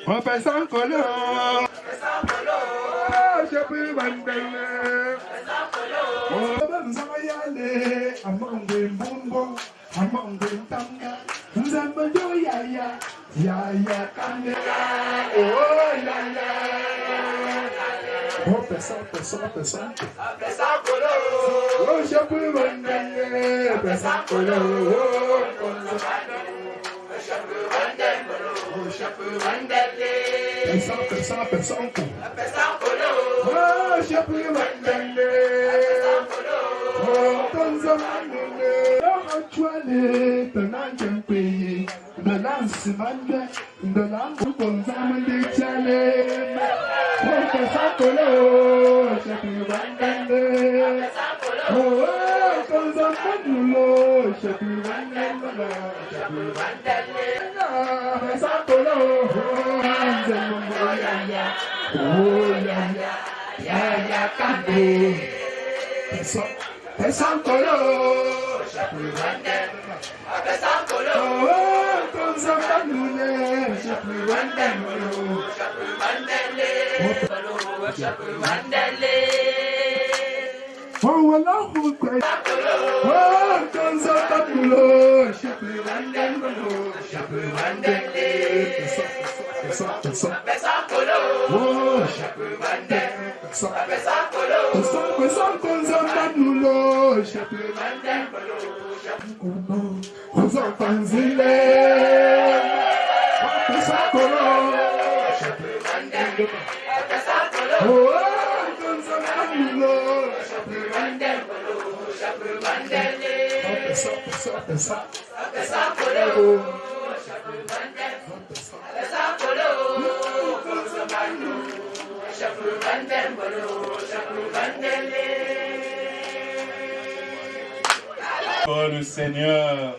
On fait sans color. Je peux m'endeler. On va nous aller. Among the bonbon, among the tanga. Nous avons yo ya ya, ya ya kande. Oh ya ya. On fait ça. Oh je peux m'endeler. Fait sans color. Pesant. Oh, je peux m'entendre. Oh, Tanzanie. Oh, actually, the Nanjan pays. The lance manga. The lamp on Zaman de Chale. Oh, Pesacolo. Je peux m'entendre. Oh, Tanzanie. Je peux m'entendre. Pesacolo. Oh ya kande. Pesant color. Pesant color. Oh, comme ça va nous les. Je peux oh voilà vous quoi. Oh, comme ça va nous les. Je peux oh, Oh le Seigneur,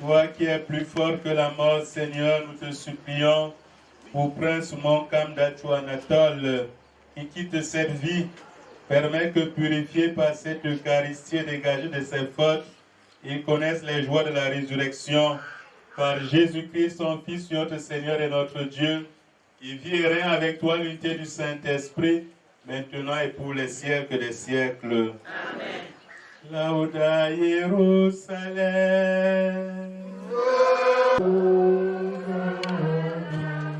toi qui es plus fort que la mort, Seigneur, nous te supplions pour Prince Monkam Dachou Anatole qui quitte cette vie, permet que purifié par cette Eucharistie et dégagé de ses fautes, il connaisse les joies de la résurrection par Jésus-Christ, son Fils, notre Seigneur et notre Dieu, qui vit et règne avec toi l'unité du Saint-Esprit, maintenant et pour les siècles des siècles. Amen. Lauda Jérusalem.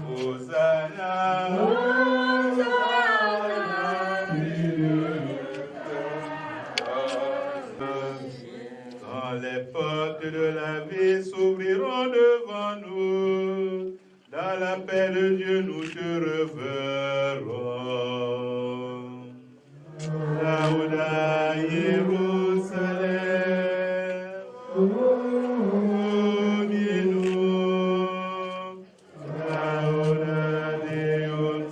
Hosanna. Quand les portes de la vie s'ouvriront devant nous, dans la paix de Dieu nous te reverrons. Lauda Jérusalem, Dominum, lauda Deus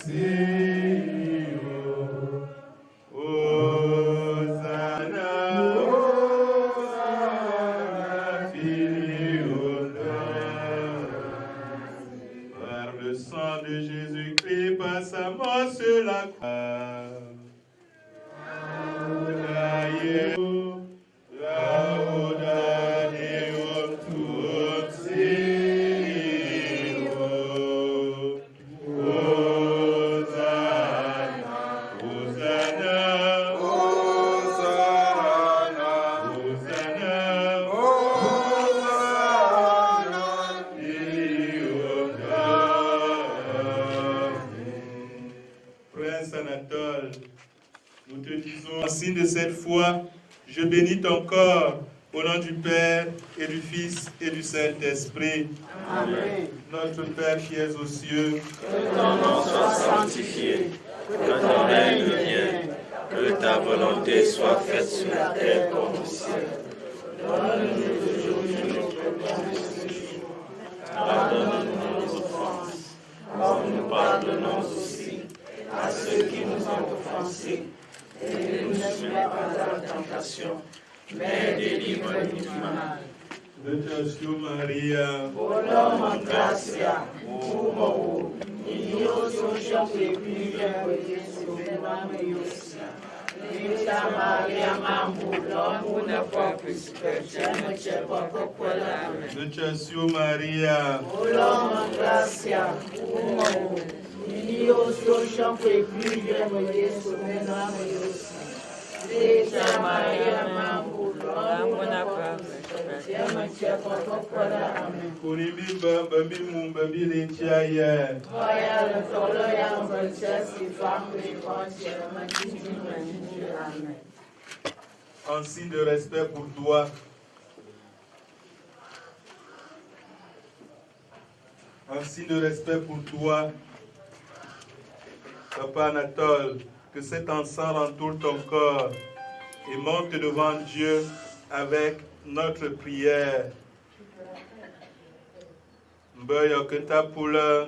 Sio, Hosanna, Hosanna, Filio David. Par le sang de Jésus-Christ, par sa mort sur la croix. Nous te disons, en signe de cette foi, je bénis ton corps, au nom du Père, et du Fils, et du Saint-Esprit. Amen. Notre Père qui es aux cieux, que ton nom soit sanctifié, que ton règne vienne, que ta volonté soit faite sur la terre comme au ciel. Donne-nous aujourd'hui notre pain de ce jour. Pardonne-nous nos offenses, comme nous pardonnons aussi à ceux qui nous ont offensés. Et ne nous soumets pas à la tentation, mais délivre-nous du mal. Benediction Maria, Oloma gracia, umo, Dio social pepija, Yesu mename Yosia. Nita Maria mambu, lomu na popis, perchama chepa popola. Benediction Maria, Oloma gracia, umo, Dio social pepija, Yesu mename Yosia. Nita Maria mambu, lomu na popis, perchama chepa popola. Amen. Kunibimba Bambimu Bambilintiaye, Vaya le tolo yang berjasi family conscience Amen. en signe de respect pour toi, en signe de respect pour toi, Papa Anatole, que cet encens entoure ton corps et monte devant Dieu avec notre prière. Mboyo Kentapula,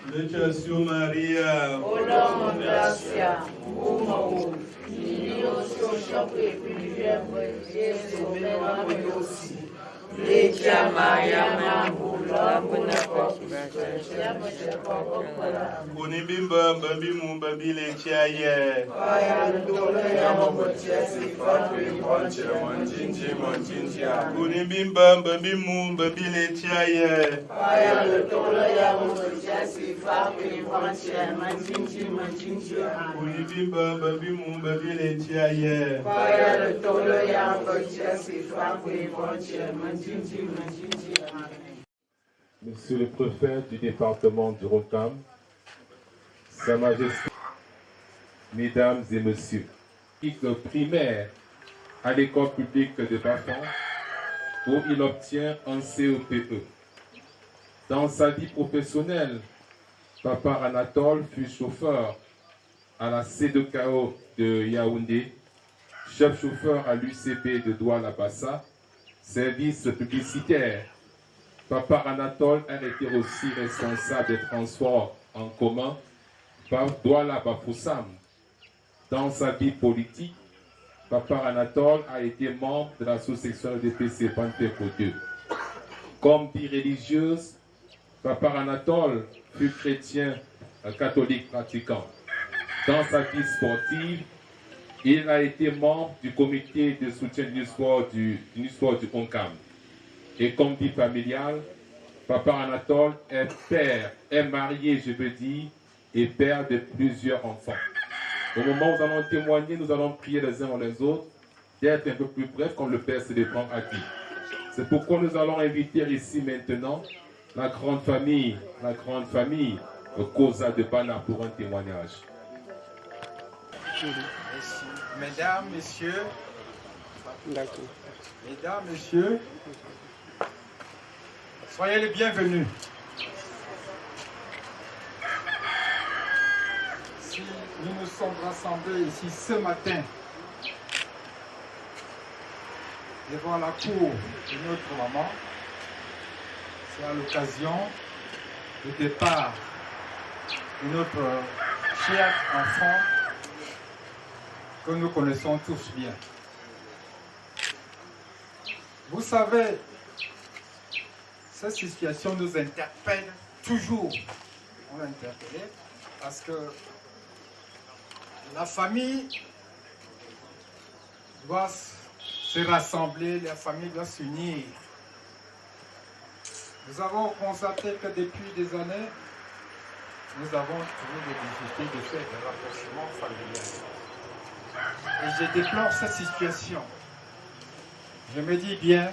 Benediction Maria, Oloma gracia, umo, Dio social pepija, Yesu mename Yosia. Lecha Maria mambu, lomu na popis, perchama chepa popola. Kunibimba Bambimu Bambilintiaye, Vaya le tolo yang berjasi family Kunibimba Bambimu Bambilintiaye, Vaya le tolo yang berjasi family manjinji. Kunibimba Bambimu Bambilintiaye, Vaya le tolo yang berjasi family manjinji. Monsieur le préfet du département du Rocam, Sa Majesté, Mesdames et Messieurs, cycle primaire à l'école publique de Bafan, où il obtient un CEPE. Dans sa vie professionnelle, Papa Anatole fut chauffeur à la C2KO de Yaoundé, chef chauffeur à l'UCP de Douala-Bassa, service publicitaire. Papa Anatole a été aussi responsable des transports en commun par Douala-Bafoussam. Dans sa vie politique, Papa Anatole a été membre de l'association DPC Panthéco 2. Comme vie religieuse, Papa Anatole fut chrétien catholique pratiquant. Dans sa vie sportive, il a été membre du comité de soutien du sport du Oncam. Et comme vie familiale, Papa Anatole est père, est marié, je veux dire, et père de plusieurs enfants. Au moment où nous allons témoigner, nous allons prier les uns les autres, d'être un peu plus bref comme le Père se les prend à qui. C'est pourquoi nous allons inviter ici maintenant la grande famille Cosa de Bana pour un témoignage. Mesdames, Messieurs, soyez les bienvenus. Si nous nous sommes rassemblés ici ce matin devant la cour de notre maman, c'est à l'occasion du départ de notre cher enfant que nous connaissons tous bien. Vous savez, cette situation nous interpelle toujours. On l'a interpellé parce que la famille doit se rassembler, la famille doit s'unir. Nous avons constaté que depuis des années, nous avons trouvé des difficultés de faire des rapprochements familiaux. Et je déplore cette situation. Je me dis bien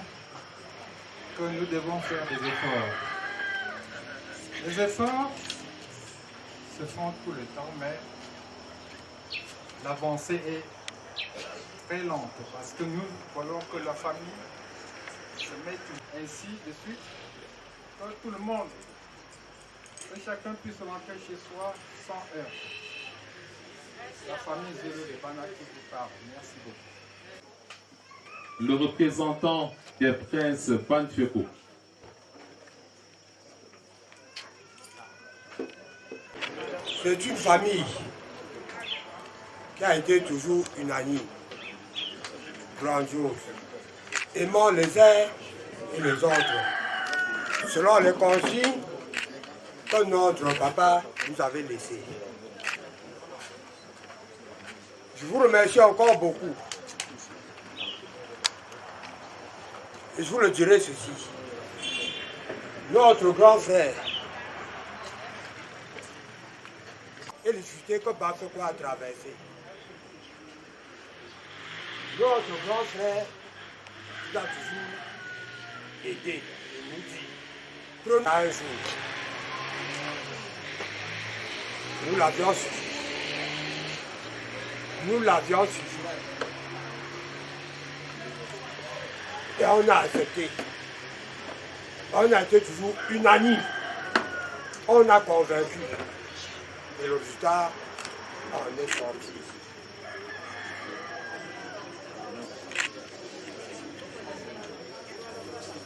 que nous devons faire des efforts. Les efforts se font tout le temps, mais l'avancée est très lente parce que nous voulons que la famille se mette ainsi de suite, que tout le monde, que chacun puisse rentrer chez soi sans heurts. La famille Zélo de Bana qui vous parle. Merci beaucoup. Le représentant des princes Panfeko C'est une famille qui a été toujours unanime, grandiose, aimant les uns et les autres, selon les consignes que notre papa nous avait laissées. Je vous remercie encore beaucoup. Et je vous le dirai ceci. Notre grand frère et les difficultés que Bafeko a traversées. Notre grand frère nous a toujours aidé et nous dit, prenez un jour. Nous l'avions suivi. Nous l'avions suivi. Et on a accepté. On a été toujours unanime. On a convaincu. Et le résultat en est sorti.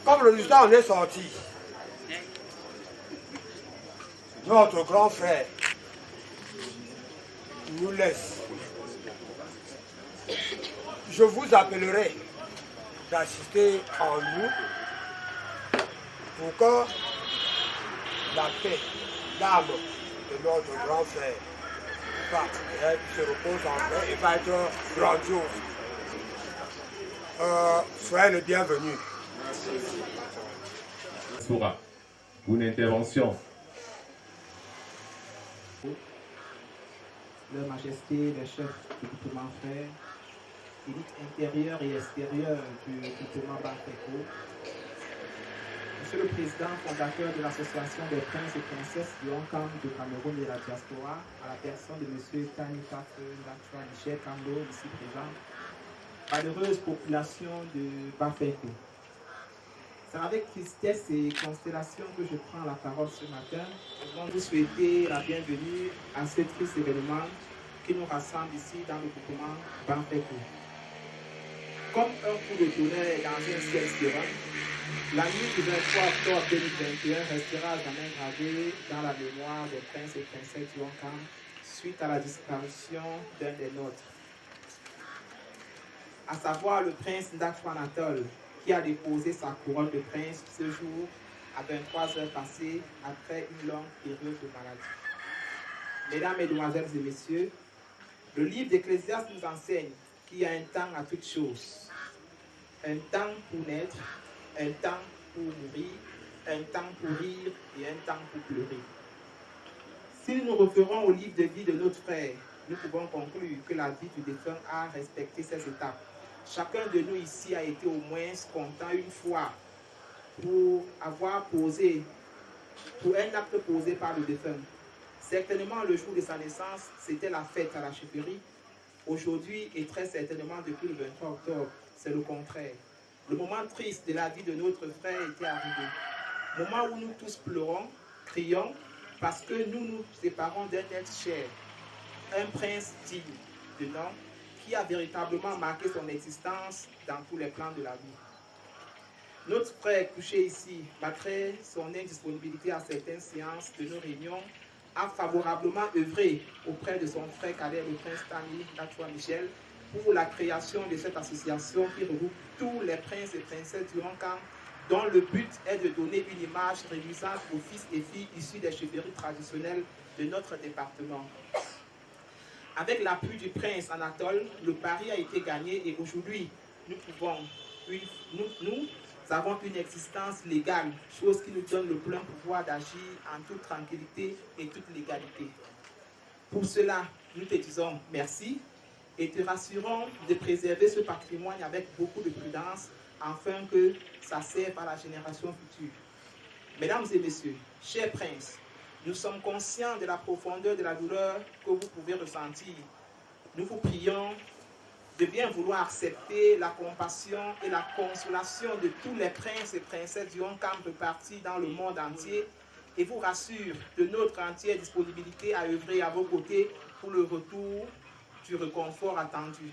Comme le résultat en est sorti, notre grand frère nous laisse. Je vous appellerai d'assister en nous pour que la paix, l'âme de notre grand frère se repose en paix et va être grandiose. Soyez le bienvenu. Soura, une intervention. Leur Majesté, les chefs du groupement frère, élite intérieure et extérieure du groupement Bafeko, Monsieur le Président fondateur de l'Association des princes et princesses du Hong-Kong de Cameroun et de la diaspora, à la personne de Monsieur Tanika Ndachwa Michel Kambo, ici présent, malheureuse population de Bafeko. C'est avec tristesse et constellation que je prends la parole ce matin. Je vous souhaiter la bienvenue à ce triste événement qui nous rassemble ici dans le groupement Bafeko. Comme un coup de tonnerre dans un ciel serein, la nuit du 23 octobre 2021 restera jamais gravée dans la mémoire des princes et princesses du Hong-Kong suite à la disparition d'un des nôtres, à savoir le prince Ndachwa Anatole, qui a déposé sa couronne de prince ce jour à 23 heures passées après une longue période de maladie. Mesdames, Mesdemoiselles et Messieurs, le livre d'Ecclésiaste nous enseigne qu'il y a un temps à toutes choses. Un temps pour naître, un temps pour mourir, un temps pour rire et un temps pour pleurer. Si nous nous référons au livre de vie de notre frère, nous pouvons conclure que la vie du défunt a respecté ces étapes. Chacun de nous ici a été au moins content une fois pour avoir posé, pour un acte posé par le défunt. Certainement, le jour de sa naissance, c'était la fête à la chefferie. Aujourd'hui, et très certainement depuis le 23 octobre, c'est le contraire. Le moment triste de la vie de notre frère était arrivé. Moment où nous tous pleurons, crions, parce que nous nous séparons d'un être cher, un prince digne de nom, qui a véritablement marqué son existence dans tous les plans de la vie. Notre frère couché ici, malgré son indisponibilité à certaines séances de nos réunions, a favorablement œuvré auprès de son frère cadet, le prince Ndachwa Michel, pour la création de cette association qui regroupe tous les princes et princesses du Hong-Kong, dont le but est de donner une image réjouissante aux fils et filles issus des chefferies traditionnelles de notre département. Avec l'appui du prince Anatole, le pari a été gagné et aujourd'hui, nous avons une existence légale, chose qui nous donne le plein pouvoir d'agir en toute tranquillité et toute légalité. Pour cela, nous te disons merci et te rassurons de préserver ce patrimoine avec beaucoup de prudence afin que ça serve à la génération future. Mesdames et messieurs, chers princes, nous sommes conscients de la profondeur de la douleur que vous pouvez ressentir. Nous vous prions de bien vouloir accepter la compassion et la consolation de tous les princes et princesses du Hong-Kong repartis dans le monde entier et vous rassure de notre entière disponibilité à œuvrer à vos côtés pour le retour du réconfort attendu.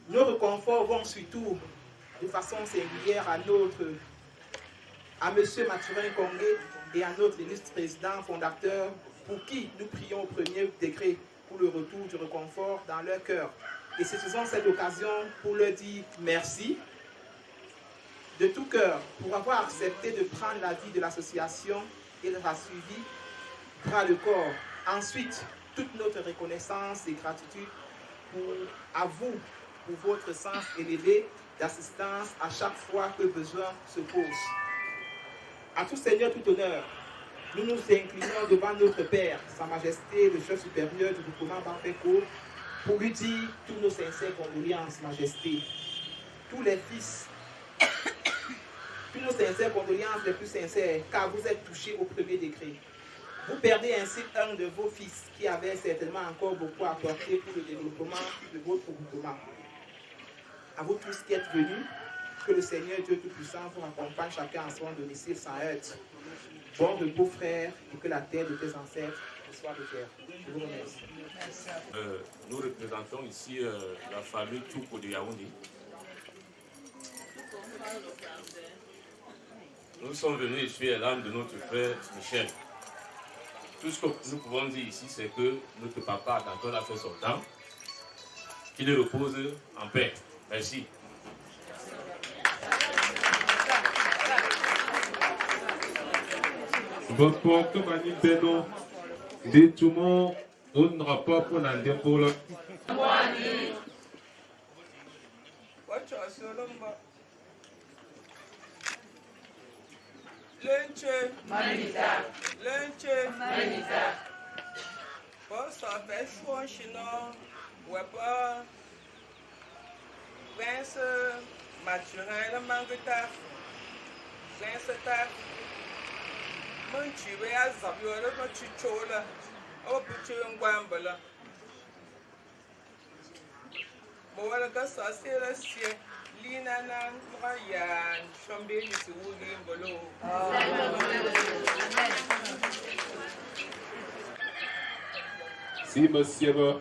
Nos réconforts vont surtout de façon singulière à M. Mathurin Congué et à notre illustre président fondateur pour qui nous prions au premier degré pour le retour du réconfort dans leur cœur. Et saisissons cette occasion pour leur dire merci de tout cœur pour avoir accepté de prendre la vie de l'association et de la suivi bras le corps. Ensuite, toute notre reconnaissance et gratitude à vous pour votre sens élevé d'assistance à chaque fois que besoin se pose. À tout Seigneur, tout honneur, nous nous inclinons devant notre Père, Sa Majesté, le chef supérieur du groupement Bafeko, pour lui dire tous nos sincères condoléances, Majesté. Tous les fils, tous nos sincères condoléances les plus sincères, car vous êtes touchés au premier degré. Vous perdez ainsi un de vos fils qui avait certainement encore beaucoup à apporter pour le développement de votre groupement. À vous tous qui êtes venus, que le Seigneur Dieu Tout-Puissant vous accompagne chacun en son domicile sans heurts. Bon repos, frères, et que la terre de tes ancêtres soit de terre. Je vous remercie. Nous représentons ici la famille Tchouko de Yaoundé. Nous sommes venus essuyer l'âme de notre frère Michel. Tout ce que nous pouvons dire ici, c'est que notre papa, quand on a fait son temps, qu'il repose en paix. Merci. Votre compagnie Beno, dit tout le monde, on rapport pour la dépôt. Lunch, Manita. Boss of a chinois, weapon, Vince, Maturin, Mangata, Vince, Munchi, whereas of your little chichola, or picture in Wambala. Moalagas are still a seer. Lina Nan, Maya, Shombe is woody below. Si monsieur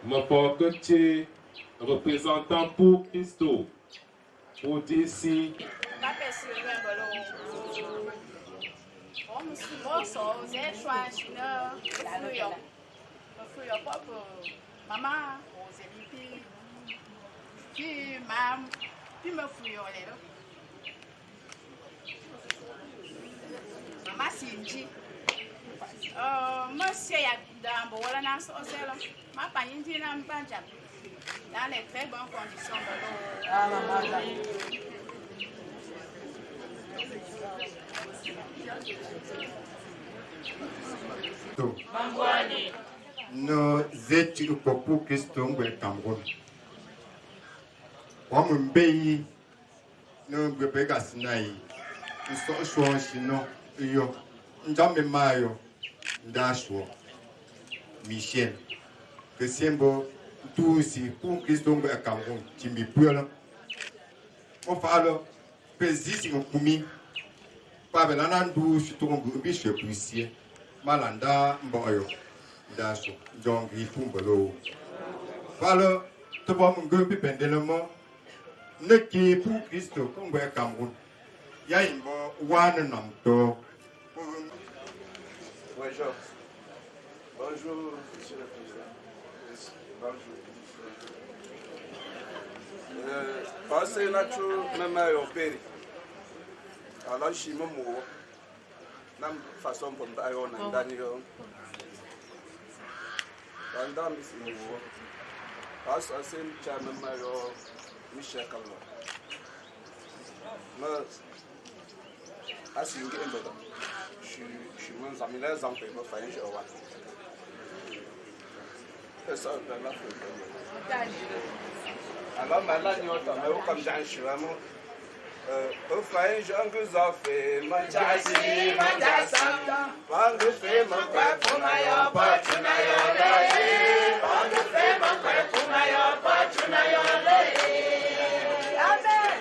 Mopokoche, représentant pour Christo, pour dire si. Maman Cindy. Monsieur Yadambo, voilà, n'a pas de ma panine n'a pas dans les très bonnes conditions de l'eau. Nos études pour Christo Cameroun. On me paye nos bébés Gassinaï. Nous sommes sinon, yo, Ndame Mayo, Dashwo, Michel, que c'est bon, tout aussi pour Christo Cameroun, Timmy Puel. On parle, Pésis, mon commis, Pavelanandou, je trouve un biche policier, Malanda, Mboyo, Dashwo, donc il faut me l'eau. Parle, tu vas me gueuler pendant ne qui pour Christo comme Cameroun. Il y a une bonne nom. Bonjour. Bonjour, monsieur le président. Bonjour. Passez là-dessus, même au pays. Alors, je suis mort. La façon pour me dire, on a gagné. Pendant mes signes, passez à Saint-Charles, Michel Kalma. Mais, à ce moment-là, je suis moins amis les enfants, je me fais un jeu. C'est ça, je vais faire. Alors, maintenant, nous avons comme j'en suis vraiment. Au fait, j'en vous offre, Manjasi, Manjasa, Pangufe, mon père, Punayo, Pachunayo, Laye, Pangufe, mon père, Punayo, Pachunayo, Laye. Amen.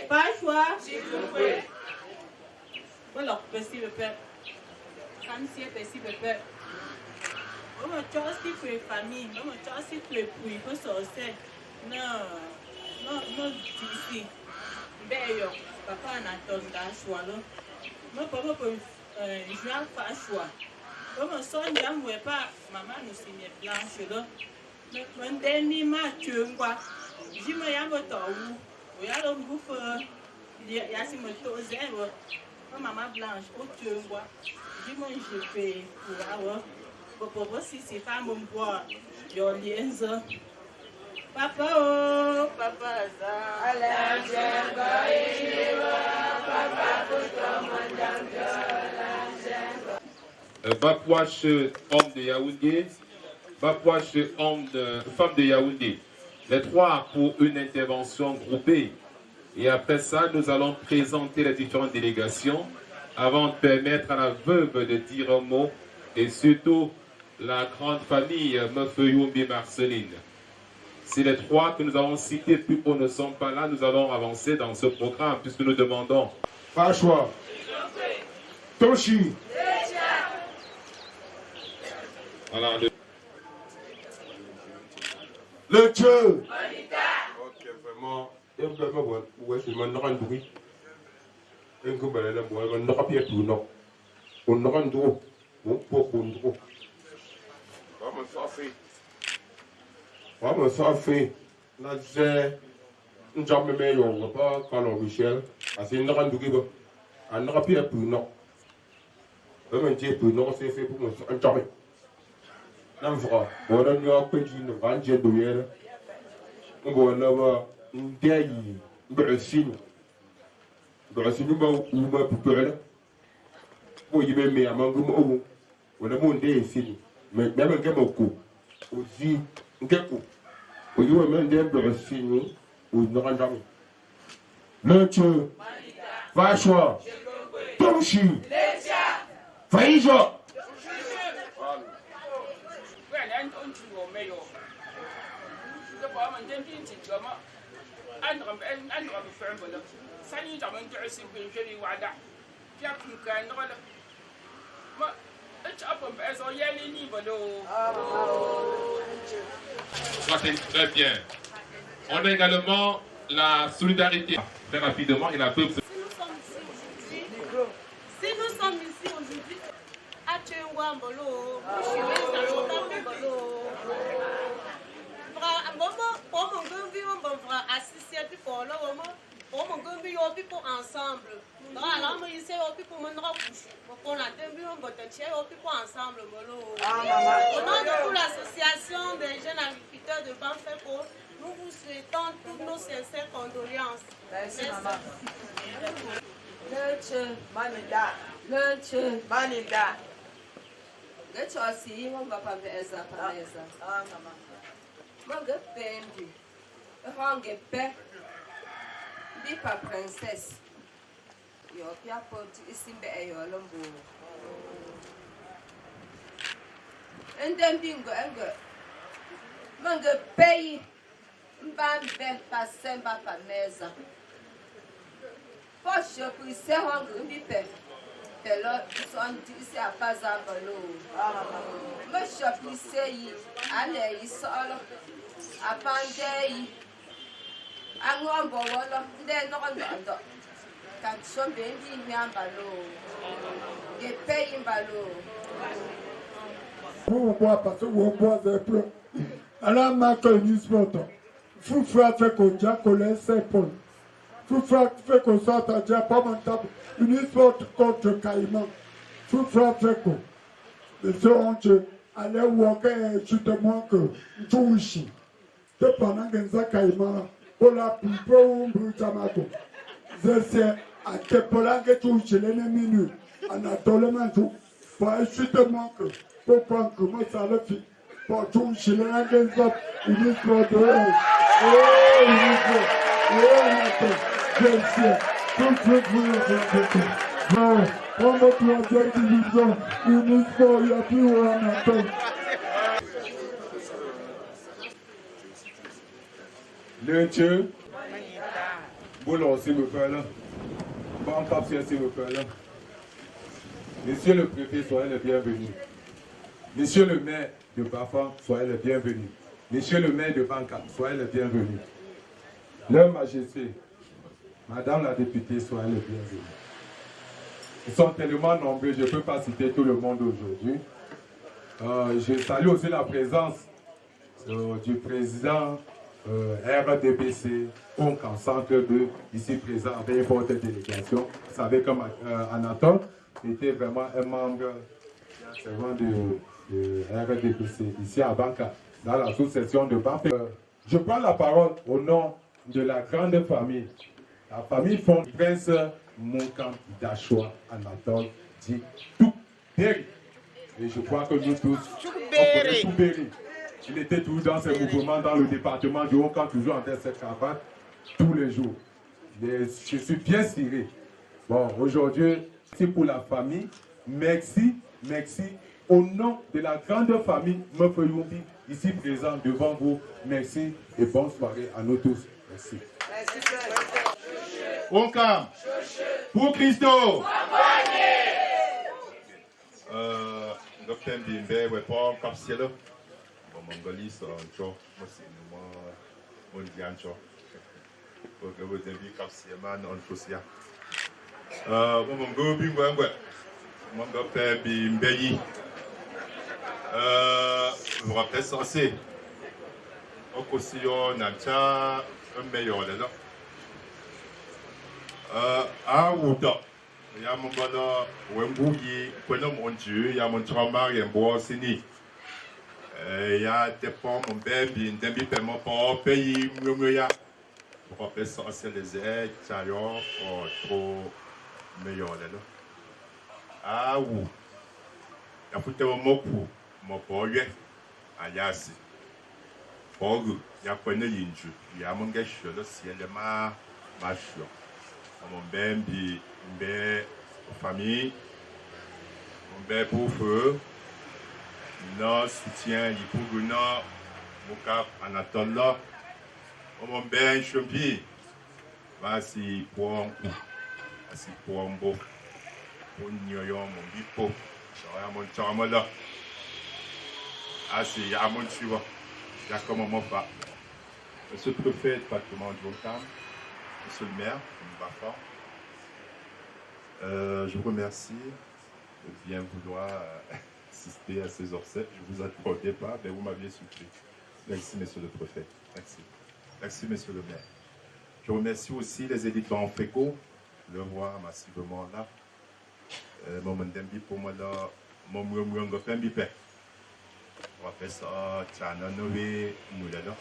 Pas choix. Voilà, merci le père. Comme si c'est le père. On me choisit pour les familles, on me choisit pour les pouilles, pour sortir. Non, d'ici. Ben, papa en attend dans choix là. Moi, papa pour Juan Fashua. Comme son jam ouais pas maman nous signe blanche là. Mais demi ma tuengwa. Jima ya moto ou ya lo bouffe ya si moto zéro. Maman blanche au tuengwa. Jima je fais pour avoir pour si c'est pas mon bois. Yo lienzo. Papa oh papa za. Bapouache, homme de Yaoundé, Bapouache, femme de Yaoundé. Les trois pour une intervention groupée. Et après ça, nous allons présenter les différentes délégations avant de permettre à la veuve de dire un mot et surtout la grande famille Meufeu-Youmbi Marceline. Si les trois que nous avons cités plus haut ne sont pas là, nous allons avancer dans ce programme puisque nous demandons. Fashua. Toshi. Voilà, le Dieu. Ok, vraiment. Ouais, c'est mon nom de un coup, ben là, moi, on n'aura pas tout, non. On n'aura pas tout. On peut qu'on Vamos só fait. Vamos só fait. Là, j'ai un job meilleur, on va pas quand Michel. Assez une grande douille. On n'aura pas tout, non. Un petit peu, non, c'est fait pour un job. Non, frère, on a eu un petit grande jet de hier. On va là-bas, une taille, un signe. Brasini ma uma pupere mo yibe me amangu mo wala mo nde sini me me ke moko ozi ngeko o yiwe me nde brasini o nrandami Leche Fashua Toshi Faijo Très bien. On a également la solidarité. Très rapidement, il a peu. Si nous sommes ici aujourd'hui, à Tchengwambolo, ensemble. Alors, ici, pour ensemble. Au nom de toute l'association des jeunes agriculteurs de Banfeco, nous vous souhaitons toutes nos sincères condoléances. Merci. Manida. Manida. Get your see, one papa Beza, Panesa. Manga Bendy. A hunger pet. Bipa princess. Your people is in the air, Lombo. And then bingo and go. Manga pay. Mbambe pasemba panesa. Poche pour se hungry bipe. Hello, son disi apazangalo. Monsieur Plissei, allez, il sort. Apandei. Angombo wolo, then no ando. Can show baby yambalo. Get paying balo. Pour boire parce qu'on boit des plats. Alors, ma connue sport. Foufra fait qu'on diacole ses pôles. Foufra fait qu'on sorte à diapamentable. Une sport contre Caïman. Foufra fait qu'on. Les gens allaient walker justement que Jouichi. De pendant que ça Caïman. Pour la plupart, Brutamato. Je sais à quel point que Jouichi l'ennemi. Anatolement tout. Pour justement que. Pour prendre comment ça le fait. Pour Jouichi l'ennemi. Une histoire de rêve. Luntje, Boulon, s'il vous plaît, là. Bon, Capsule, s'il vous plaît, là. Monsieur le préfet, soyez le bienvenu. Monsieur le maire de Bafa, soyez le bienvenu. Monsieur le maire de Banca, soyez le bienvenu. Leur Majesté, Madame la députée, soyez le bienvenu. Ils sont tellement nombreux, je ne peux pas citer tout le monde aujourd'hui. Je salue aussi la présence du président RDBC, en centre 2, ici présent avec une forte délégation. Vous savez comme Anatole était vraiment un membre de RDBC ici à Banca, dans la sous-section de Banca. Je prends la parole au nom de la grande famille, la famille Fond Prince Monkam Dachwa Anatole dit tout Berry. Et je crois que nous tous, on connaît tout Berry. Il était toujours dans ses mouvements dans le département du Haut-Camp, toujours en cette cravate, tous les jours. Je suis bien ciré. Bon, aujourd'hui, c'est pour la famille. Merci, merci. Au nom de la grande famille Mefeyoumbi, ici présent devant vous, merci et bonne soirée à nous tous. Merci. Haut-Camp, pour Christo. Docteur Bimbe, ouais, pas capciel. Mongolie, c'est un jour. Moi, c'est mon diancho. Pour que vous ayez capciel, man, on peut s'y aller. Mon go bimbe, ouais. Mon docteur Bimbe. Je me rappelle censé. Au Kossio, Nancha, un meilleur là. À Ouda. Il y a mon bonheur, Wembougi, Prenons mon Dieu, il y a mon trauma, il y a mon Sini. Il y a des pommes, mon bébé, des bébés, mon pays, Mumuya. Je rappelle censé les aides, Chayon, trop meilleur là. Ah, où? Il y a foutu mon moku. Mon boy, Ayasi. Fogu, il y a pas de yinju. Il y a mon gars, le ciel est ma chou. Mon bébé, mon famille, mon bébé pour feu, non soutien, il pour nous, mon cap Anatole là, mon bébé champi, voici pour un coup, voici pour un beau, pour nous, mon bipo, ça mon charme là. Ah, c'est à mon suivant. Il y a comment mon pas. Monsieur le préfet du département de Haut-Camp, monsieur le maire, je vous remercie de bien vouloir assister à ces obsèques. Je ne vous attendais pas, mais vous m'aviez supplié. Merci, monsieur le préfet. Merci. Merci, monsieur le maire. Je remercie aussi les éditeurs en FECO, le voir massivement là. Mon dembi pour moi là, mon mouillon de paix. On va faire ça, Tchana Noé, Moulala.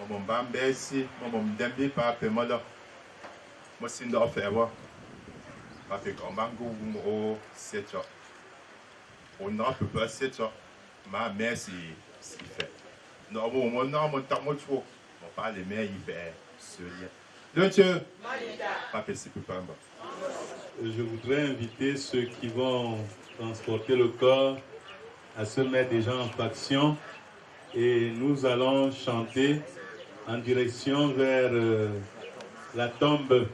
Mon bambé ici, mon dembi pas paiement là. Moi, c'est une affaire. Parce que quand on 7 ans, on n'a pas 7 ans. Ma mère, c'est fait. Non, mon temps, mon trop. Mon père, les mères, il fait ce lien. Donc, papa, c'est plus pas. Je voudrais inviter ceux qui vont transporter le corps à se mettre déjà en faction et nous allons chanter en direction vers la tombe.